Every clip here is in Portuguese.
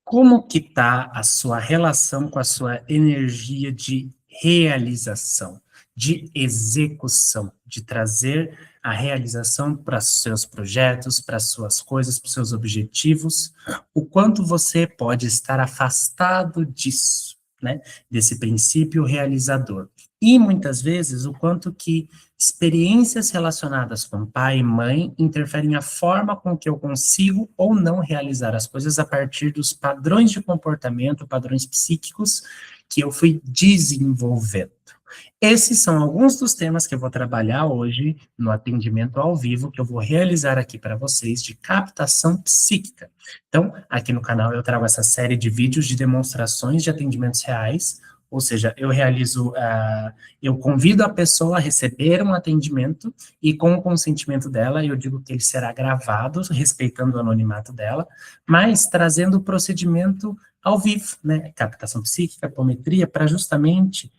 Como que está a sua relação com a sua energia de realização, de execução, de trazer a realização para os seus projetos, para as suas coisas, para os seus objetivos? O quanto você pode estar afastado disso, né? Desse princípio realizador. E muitas vezes o quanto que experiências relacionadas com pai e mãe interferem na forma com que eu consigo ou não realizar as coisas a partir dos padrões de comportamento, padrões psíquicos que eu fui desenvolvendo. Esses são alguns dos temas que eu vou trabalhar hoje no atendimento ao vivo, que eu vou realizar aqui para vocês de captação psíquica. Então, aqui no canal eu trago essa série de vídeos de demonstrações de atendimentos reais, ou seja, eu convido a pessoa a receber um atendimento e com o consentimento dela, eu digo que ele será gravado, respeitando o anonimato dela, mas trazendo o procedimento ao vivo, né? Captação psíquica, apometria, para justamente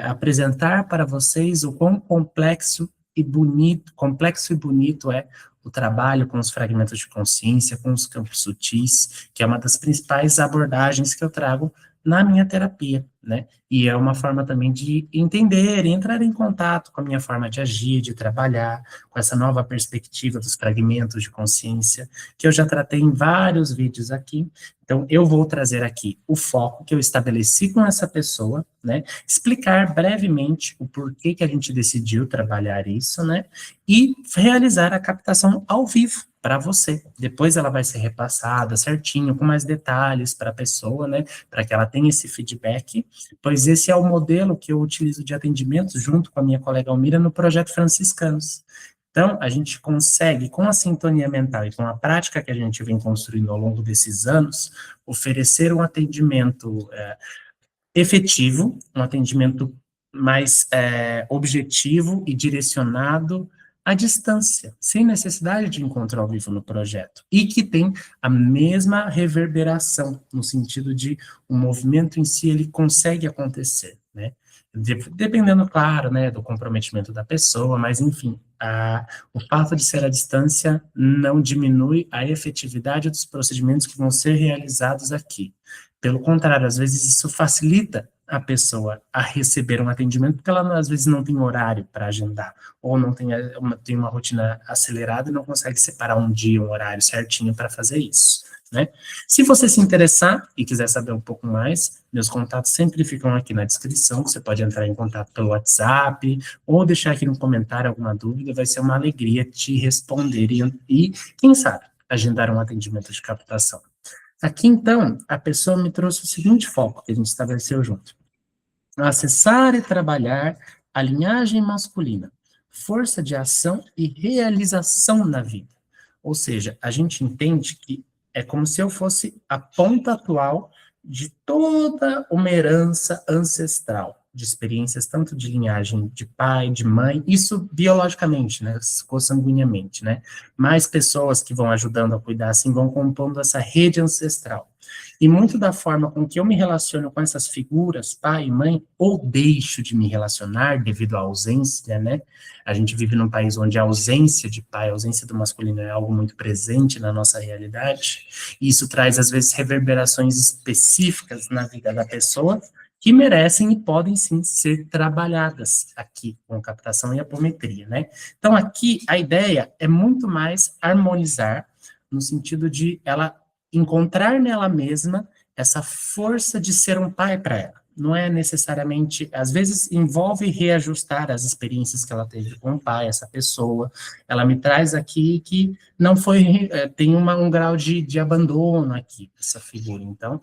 apresentar para vocês o quão complexo e bonito é o trabalho com os fragmentos de consciência, com os campos sutis, que é uma das principais abordagens que eu trago na minha terapia, né? E é uma forma também de entender e entrar em contato com a minha forma de agir, de trabalhar, com essa nova perspectiva dos fragmentos de consciência, que eu já tratei em vários vídeos aqui. Então, eu vou trazer aqui o foco que eu estabeleci com essa pessoa, né? Explicar brevemente o porquê que a gente decidiu trabalhar isso, né? E realizar a captação ao vivo para você. Depois ela vai ser repassada certinho, com mais detalhes para a pessoa, né? Para que ela tenha esse feedback, pois esse é o modelo que eu utilizo de atendimento junto com a minha colega Almira no projeto Franciscanos. Então, a gente consegue, com a sintonia mental e com a prática que a gente vem construindo ao longo desses anos, oferecer um atendimento efetivo, um atendimento mais objetivo e direcionado à distância, sem necessidade de encontro ao vivo no projeto, e que tem a mesma reverberação, no sentido de o movimento em si, ele consegue acontecer, né? Dependendo, claro, né, do comprometimento da pessoa, mas enfim, o fato de ser à distância não diminui a efetividade dos procedimentos que vão ser realizados aqui. Pelo contrário, às vezes isso facilita a pessoa a receber um atendimento, porque ela às vezes não tem horário para agendar, ou não tem uma rotina acelerada e não consegue separar um dia, um horário certinho para fazer isso, né? Se você se interessar e quiser saber um pouco mais, meus contatos sempre ficam aqui na descrição, você pode entrar em contato pelo WhatsApp, ou deixar aqui no comentário alguma dúvida, vai ser uma alegria te responder e quem sabe, agendar um atendimento de captação. Aqui, então, a pessoa me trouxe o seguinte foco que a gente estabeleceu junto. Acessar e trabalhar a linhagem masculina, força de ação e realização na vida. Ou seja, a gente entende que é como se eu fosse a ponta atual de toda uma herança ancestral, de experiências tanto de linhagem de pai, de mãe, isso biologicamente, né, consanguinamente, né, mais pessoas que vão ajudando a cuidar, assim, vão compondo essa rede ancestral. E muito da forma com que eu me relaciono com essas figuras, pai e mãe, ou deixo de me relacionar devido à ausência, né, a gente vive num país onde a ausência de pai, a ausência do masculino é algo muito presente na nossa realidade, e isso traz, às vezes, reverberações específicas na vida da pessoa, que merecem e podem sim ser trabalhadas aqui com captação e apometria, né? Então aqui a ideia é muito mais harmonizar, no sentido de ela encontrar nela mesma essa força de ser um pai para ela. Não é necessariamente, às vezes envolve reajustar as experiências que ela teve com o pai, essa pessoa. Ela me traz aqui que não foi, tem um grau de abandono aqui, essa figura. Então,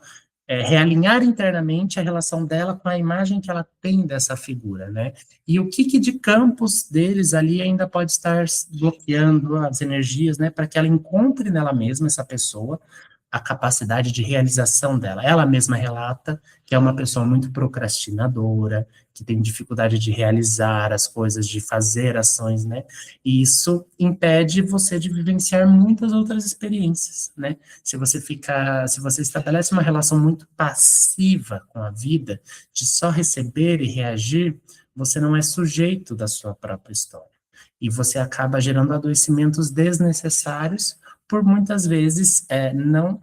realinhar internamente a relação dela com a imagem que ela tem dessa figura, né? E o que de campos deles ali ainda pode estar bloqueando as energias, né? Para que ela encontre nela mesma, essa pessoa, a capacidade de realização dela. Ela mesma relata que é uma pessoa muito procrastinadora, que tem dificuldade de realizar as coisas, de fazer ações, né? E isso impede você de vivenciar muitas outras experiências, né? Se você estabelece uma relação muito passiva com a vida, de só receber e reagir, você não é sujeito da sua própria história. E você acaba gerando adoecimentos desnecessários por muitas vezes não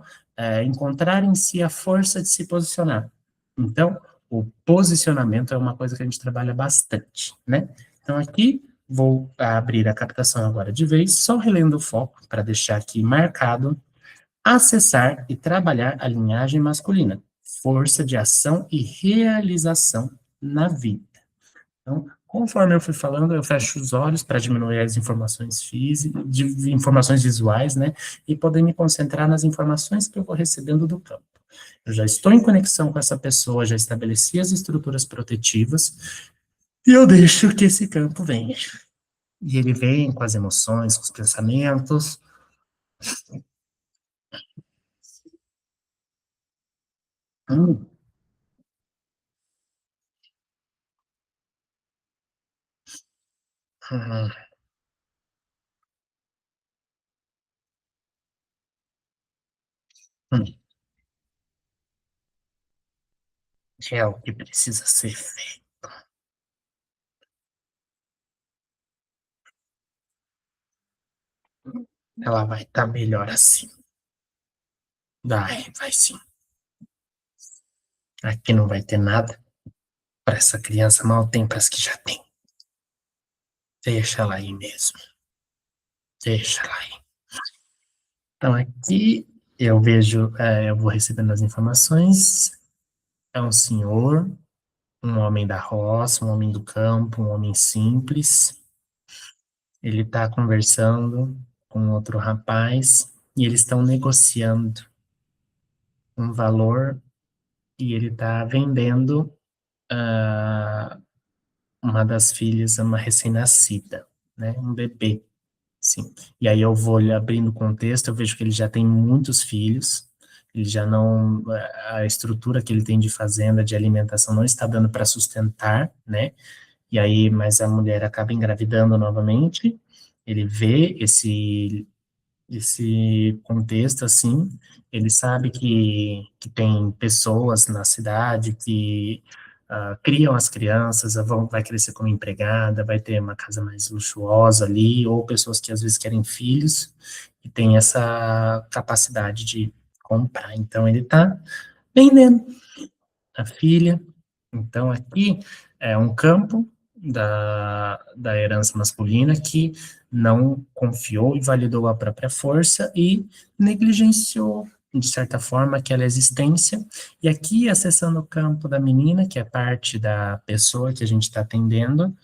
encontrar em si a força de se posicionar. Então, o posicionamento é uma coisa que a gente trabalha bastante, né? Então, aqui, vou abrir a captação agora de vez, só relendo o foco, para deixar aqui marcado, acessar e trabalhar a linhagem masculina, força de ação e realização na vida. Então, conforme eu fui falando, eu fecho os olhos para diminuir as informações físicas, informações visuais, né? E poder me concentrar nas informações que eu vou recebendo do campo. Eu já estou em conexão com essa pessoa, já estabeleci as estruturas protetivas, e eu deixo que esse campo venha. E ele vem com as emoções, com os pensamentos. Hum, hum, hum. É o que precisa ser feito. Ela vai estar melhor assim. Vai sim. Aqui não vai ter nada para essa criança, mal tem para as que já tem. Deixa ela aí mesmo. Deixa ela aí. Então, aqui eu vejo, eu vou recebendo as informações. É um senhor, um homem da roça, um homem do campo, um homem simples. Ele está conversando com outro rapaz e eles estão negociando um valor e ele está vendendo uma das filhas, uma recém-nascida, né? Um bebê. Sim. E aí eu vou lhe abrindo o contexto, eu vejo que ele já tem muitos filhos, ele já não, a estrutura que ele tem de fazenda, de alimentação, não está dando para sustentar, né? E aí, mas a mulher acaba engravidando novamente, ele vê esse contexto, assim, ele sabe que tem pessoas na cidade que criam as crianças, vai crescer como empregada, vai ter uma casa mais luxuosa ali, ou pessoas que às vezes querem filhos e tem essa capacidade de comprar. Então, ele está vendendo a filha. Então, aqui é um campo da herança masculina que não confiou e validou a própria força e negligenciou, de certa forma, aquela existência. E aqui, acessando o campo da menina, que é parte da pessoa que a gente está atendendo,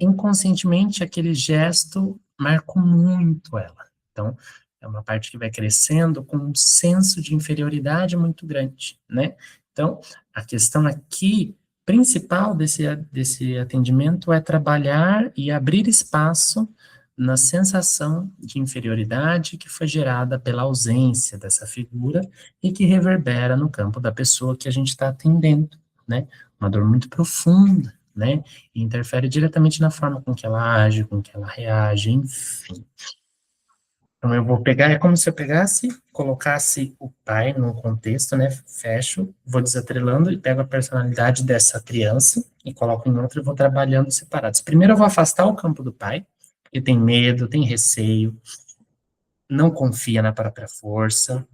inconscientemente aquele gesto marcou muito ela. Então, é uma parte que vai crescendo com um senso de inferioridade muito grande, né? Então, a questão aqui principal desse atendimento é trabalhar e abrir espaço na sensação de inferioridade que foi gerada pela ausência dessa figura e que reverbera no campo da pessoa que a gente está atendendo, né? Uma dor muito profunda, né? E interfere diretamente na forma com que ela age, com que ela reage, enfim. Então, eu vou pegar, é como se eu pegasse, colocasse o pai num contexto, né? Fecho, vou desatrelando e pego a personalidade dessa criança e coloco em outro e vou trabalhando separados. Primeiro eu vou afastar o campo do pai, que tem medo, tem receio, não confia na própria força,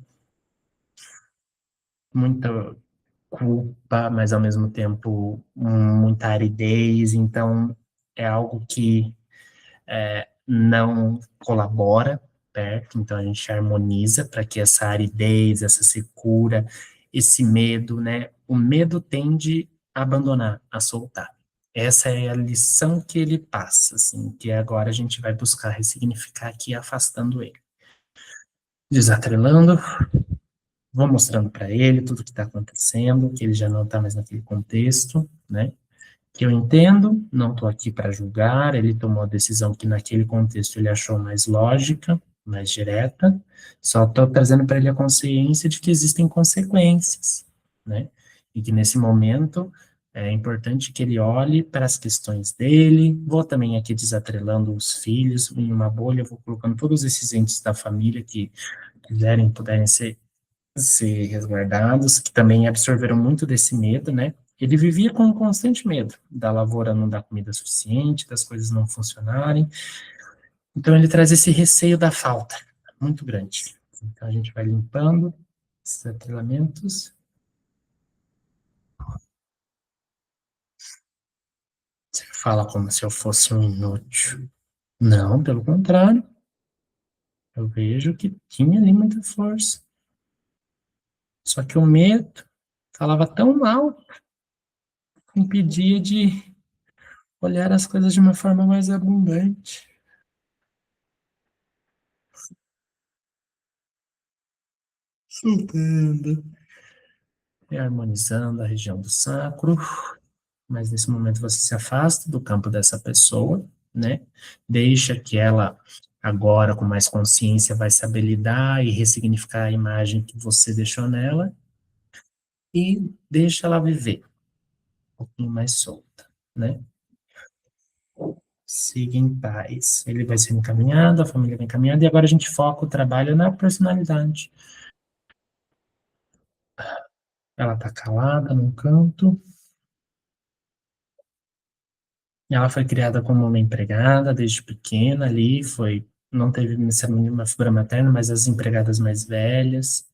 muita culpa, mas ao mesmo tempo muita aridez, então é algo que não colabora perto, então a gente harmoniza para que essa aridez, essa secura, esse medo, né? O medo tende a abandonar, a soltar. Essa é a lição que ele passa, assim, que agora a gente vai buscar ressignificar aqui, afastando ele. Desatrelando, vou mostrando para ele tudo o que está acontecendo, que ele já não está mais naquele contexto, né? Que eu entendo, não estou aqui para julgar, ele tomou a decisão que naquele contexto ele achou mais lógica, mais direta, só estou trazendo para ele a consciência de que existem consequências, né? E que nesse momento é importante que ele olhe para as questões dele, vou também aqui desatrelando os filhos em uma bolha, vou colocando todos esses entes da família que quiserem, puderem ser resguardados, que também absorveram muito desse medo, né? Ele vivia com um constante medo da lavoura não dar comida suficiente, das coisas não funcionarem. Então ele traz esse receio da falta, muito grande. Então a gente vai limpando, Esses atrelamentos. Você fala como se eu fosse um inútil. Não, pelo contrário. Eu vejo que tinha ali muita força. Só que o medo falava tão mal, impedia de olhar as coisas de uma forma mais abundante. Soltando. E harmonizando a região do sacro. Mas nesse momento você se afasta do campo dessa pessoa, né? Deixa que ela, agora com mais consciência, vai saber lidar e ressignificar a imagem que você deixou nela e deixa ela viver um pouquinho mais solta, né? Siga em paz. Ele vai ser encaminhado, a família vai encaminhada, e agora a gente foca o trabalho na personalidade. Ela tá calada num canto, ela foi criada como uma empregada desde pequena ali, não teve necessariamente uma figura materna, mas as empregadas mais velhas,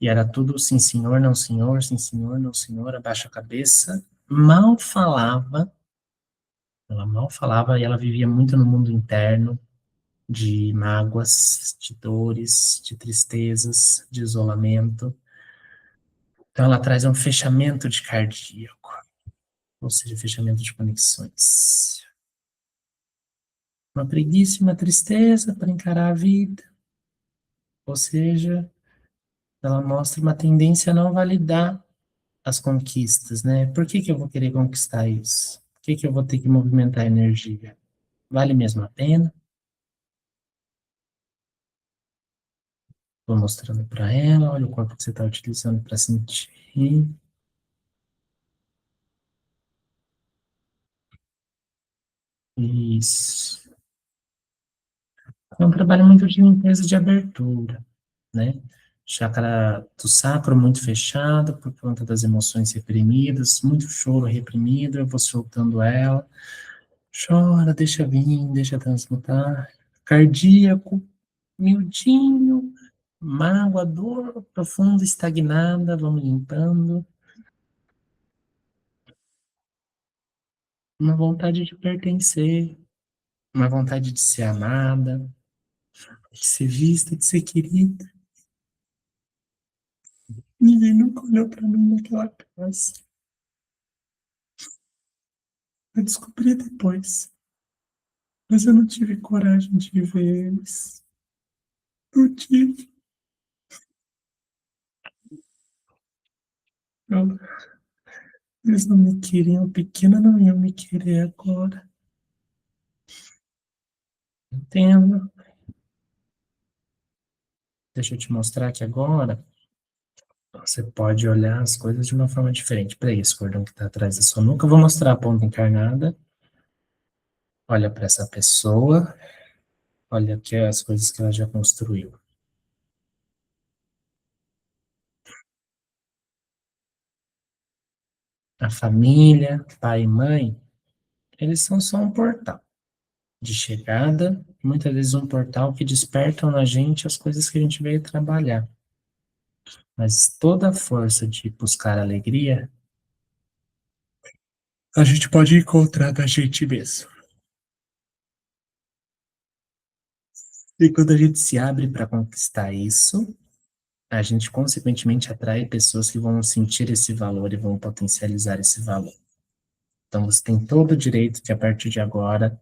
e era tudo sim senhor, não senhor, sim senhor, não senhor, abaixa a cabeça, mal falava, ela mal falava e ela vivia muito no mundo interno, de mágoas, de dores, de tristezas, de isolamento. Então ela traz um fechamento de cardíaco, ou seja, fechamento de conexões. Uma preguiça e uma tristeza para encarar a vida, ou seja, ela mostra uma tendência a não validar as conquistas, né? Por que que eu vou querer conquistar isso? Por que que eu vou ter que movimentar a energia? Vale mesmo a pena? Vou mostrando para ela, olha o corpo que você está utilizando para sentir. Isso. É um trabalho muito de limpeza de abertura, né? Chakra do sacro muito fechado por conta das emoções reprimidas, muito choro reprimido, eu vou soltando ela. Chora, deixa vir, deixa transmutar. Cardíaco, miudinho, mágoa, dor profunda, estagnada, vamos limpando. Uma vontade de pertencer, uma vontade de ser amada, de ser vista, de ser querida. Ninguém nunca olhou para mim naquela casa. Eu descobri depois, mas eu não tive coragem de ver eles. Não tive. Eu, eles não me queriam, pequena não iam me querer agora. Entendo. Deixa eu te mostrar que agora você pode olhar as coisas de uma forma diferente. Para esse cordão que está atrás da sua nuca, eu vou mostrar a ponta encarnada. Olha para essa pessoa, olha aqui as coisas que ela já construiu. A família, pai e mãe, eles são só um portal de chegada, muitas vezes um portal que despertam na gente as coisas que a gente veio trabalhar. Mas toda a força de buscar alegria, a gente pode encontrar da gente mesmo. E quando a gente se abre para conquistar isso, a gente consequentemente atrai pessoas que vão sentir esse valor e vão potencializar esse valor. Então você tem todo o direito de, a partir de agora,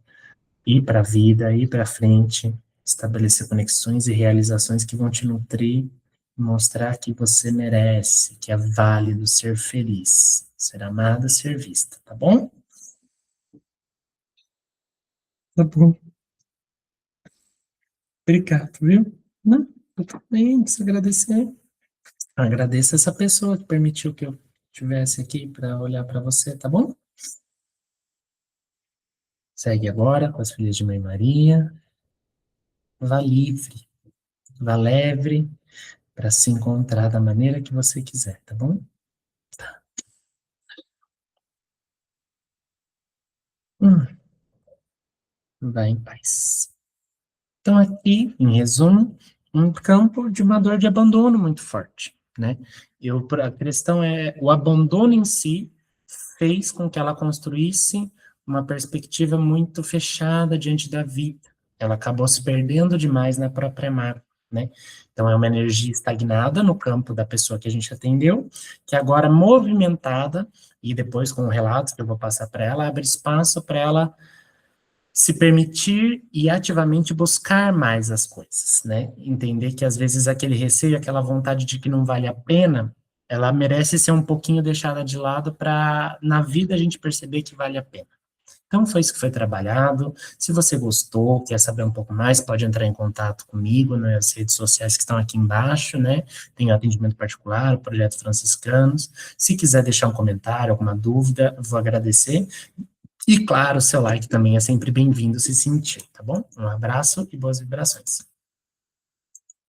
ir para a vida, ir para frente, estabelecer conexões e realizações que vão te nutrir, mostrar que você merece, que é válido ser feliz, ser amada, ser vista, tá bom? Tá bom. Obrigado, viu? Não, eu também, se agradecer. Agradeço essa pessoa que permitiu que eu estivesse aqui para olhar para você, tá bom? Segue agora com as filhas de Mãe Maria. Vá livre, vá leve para se encontrar da maneira que você quiser, tá bom? Hum, vá em paz. Então, aqui, em resumo, um campo de uma dor de abandono muito forte. né? A questão é, o abandono em si fez com que ela construísse uma perspectiva muito fechada diante da vida. Ela acabou se perdendo demais na própria mágoa, né? Então, é uma energia estagnada no campo da pessoa que a gente atendeu, que agora movimentada, e depois com o relato que eu vou passar para ela, abre espaço para ela se permitir e ativamente buscar mais as coisas, né? Entender que às vezes aquele receio, aquela vontade de que não vale a pena, ela merece ser um pouquinho deixada de lado para na vida a gente perceber que vale a pena. Então foi isso que foi trabalhado. Se você gostou, quer saber um pouco mais, pode entrar em contato comigo nas redes sociais que estão aqui embaixo, né? Tem o atendimento particular, o Projeto Franciscanos. Se quiser deixar um comentário, alguma dúvida, vou agradecer. E, claro, seu like também é sempre bem-vindo se sentir, tá bom? Um abraço e boas vibrações.